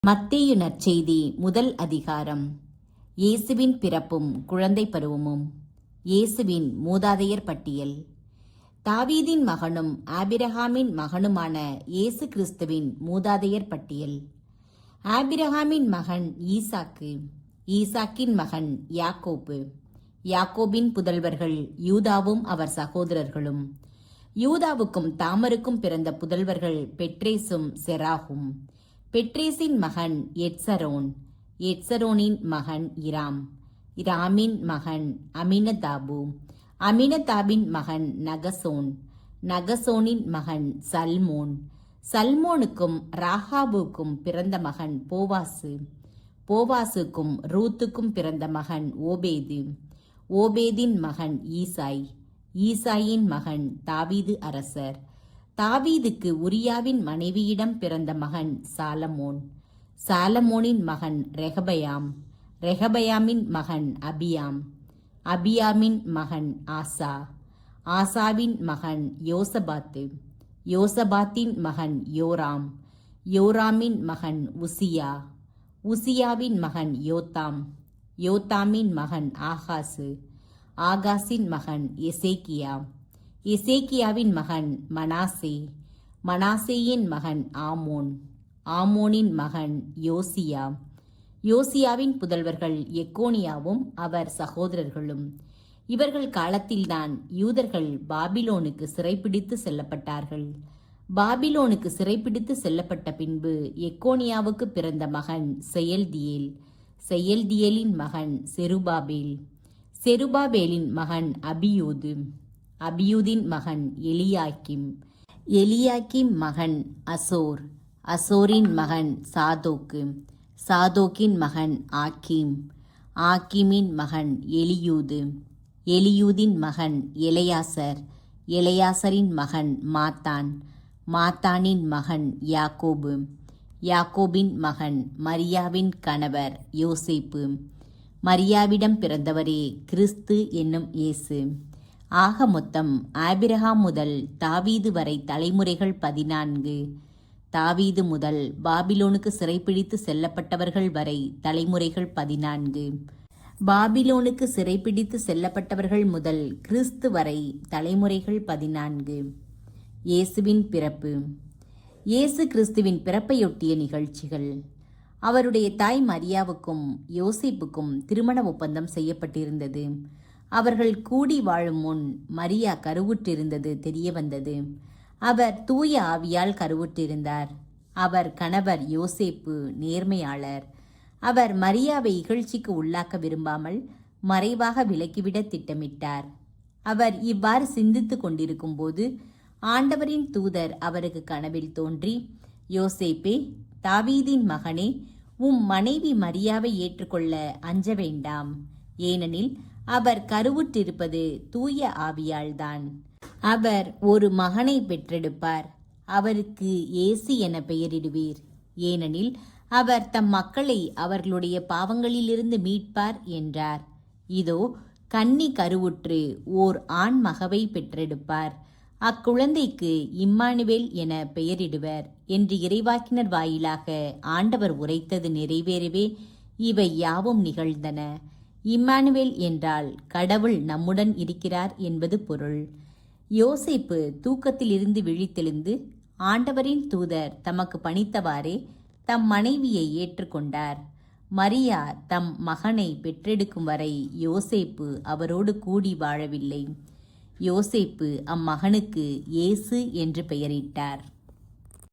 மத்தேயு நற்செய்தி முதல் அதிகாரம். இயேசுவின் பிறப்பும் குழந்தை பருவமும். இயேசுவின் மூதாதையர் பட்டியல். தாவீதின் மகனும் ஆபிரகாமின் மகனுமான இயேசு கிறிஸ்துவின் மூதாதையர் பட்டியல். ஆபிரகாமின் மகன் ஈசாக்கு, ஈசாக்கின் மகன் யாக்கோபு, யாக்கோபின் புதல்வர்கள் யூதாவும் அவர் சகோதரர்களும். யூதாவுக்கும் தாமருக்கும் பிறந்த புதல்வர்கள் பெட்ரேசும் செராகும். பெட்ரேசின் மகன் எட்சரோன், எட்சரோனின் மகன் இராம், இராமின் மகன் அமினதாபு, அமினதாபின் மகன் நகசோன், நகசோனின் மகன் சல்மோன், சல்மோனுக்கும் ராகாபுக்கும் பிறந்த மகன் போவாசு, போவாசுக்கும் ரூத்துக்கும் பிறந்த மகன் ஓபேது, ஓபேதின் மகன் ஈசாய், ஈசாயின் மகன் தாவீது அரசர். தாவீதுக்கு உரியாவின் மனைவியிடம் பிறந்த மகன் சாலமோன், சாலமோனின் மகன் ரெகபயாம், ரெகபயாமின் மகன் அபியாம், அபியாமின் மகன் ஆசா, ஆசாவின் மகன் யோசபாத்து, யோசபாத்தின் மகன் யோராம், யோராமின் மகன் உசியா, உசியாவின் மகன் யோத்தாம், யோத்தாமின் மகன் ஆகாசு, ஆகாசின் மகன் எசேக்கியா, எசேக்கியாவின் மகன் மனாசே, மனாசேயின் மகன் ஆமோன், ஆமோனின் மகன் யோசியா, யோசியாவின் புதல்வர்கள் எக்கோனியாவும் அவர் சகோதரர்களும். இவர்கள் காலத்தில்தான் யூதர்கள் பாபிலோனுக்கு சிறைப்பிடித்து செல்லப்பட்டார்கள். பாபிலோனுக்கு சிறைப்பிடித்து செல்லப்பட்ட பின்பு எக்கோனியாவுக்கு பிறந்த மகன் செயல்தியேல், செயல்தியேலின் மகன் செருபாபேல், செருபாபேலின் மகன் அபியூது, அபியூதின் மகன் எலியாக்கிம், எலியாக்கிம் மகன் அசோர், அசோரின் மகன் சாதோக்கு, சாதோக்கின் மகன் ஆக்கீம், ஆக்கீமின் மகன் எலியூது, எலியூதின் மகன் எலையாசர், எலையாசரின் மகன் மாத்தான், மாத்தானின் மகன் யாக்கோபு, யாக்கோபின் மகன் மரியாவின் கணவர் யோசேப்பு, மரியாவிடம் பிறந்தவரே கிறிஸ்து என்னும் இயேசு. ஆக மொத்தம் ஆபிரகாம் முதல் தாவீது வரை தலைமுறைகள் 14. தாவீது முதல் பாபிலோனுக்கு சிறைப்பிடித்து செல்லப்பட்டவர்கள் வரை தலைமுறைகள் 14. பாபிலோனுக்கு சிறைப்பிடித்து செல்லப்பட்டவர்கள் முதல் கிறிஸ்து வரை தலைமுறைகள் 14. இயேசுவின் பிறப்பு. இயேசு கிறிஸ்துவின் பிறப்பையொட்டிய நிகழ்ச்சிகள். அவருடைய தாய் மரியாவுக்கும் யோசேப்புக்கும் திருமண ஒப்பந்தம் செய்யப்பட்டிருந்தது. அவர்கள் கூடி வாழும் முன் மரியா கருவுற்றிருந்தது தெரிய வந்தது. அவர் தூய ஆவியால் கருவுற்றிருந்தார். அவர் கணவர் யோசேப்பு நேர்மையாளர். அவர் மரியாவை இகழ்ச்சிக்கு உள்ளாக்க விரும்பாமல் மறைவாக விலக்கிவிட திட்டமிட்டார். அவர் இவ்வாறு சிந்தித்து கொண்டிருக்கும் போது ஆண்டவரின் தூதர் அவருக்கு கனவில் தோன்றி, யோசேப்பே, தாவீதின் மகனே, உம் மனைவி மரியாவை ஏற்றுக்கொள்ள அஞ்ச வேண்டாம். ஏனெனில் அவர் கருவுற்றிருப்பது தூய ஆவியால்தான். அவர் ஒரு மகனை பெற்றெடுப்பார். அவருக்கு இயேசு என பெயரிடுவீர். ஏனெனில் அவர் தம் மக்களை அவர்களுடைய பாவங்களிலிருந்து மீட்பார் என்றார். இதோ, கன்னி கருவுற்று ஓர் ஆண் மகவை பெற்றெடுப்பார். அக்குழந்தைக்கு இம்மானுவேல் என பெயரிடுவர் என்று இறைவாக்கினர் வாயிலாக ஆண்டவர் உரைத்தது நிறைவேறவே இவை யாவும் நிகழ்ந்தன. இம்மானுவேல் என்றால் கடவுள் நம்முடன் இருக்கிறார் என்பது பொருள். யோசேப்பு தூக்கத்திலிருந்து விழித்தெழுந்து ஆண்டவரின் தூதர் தமக்கு பணித்தவாறே தம் மனைவியை ஏற்றுக்கொண்டார். மரியா தம் மகனை பெற்றெடுக்கும் வரை யோசேப்பு அவரோடு கூடி வாழவில்லை. யோசேப்பு அம்மகனுக்கு இயேசு என்று பெயரிட்டார்.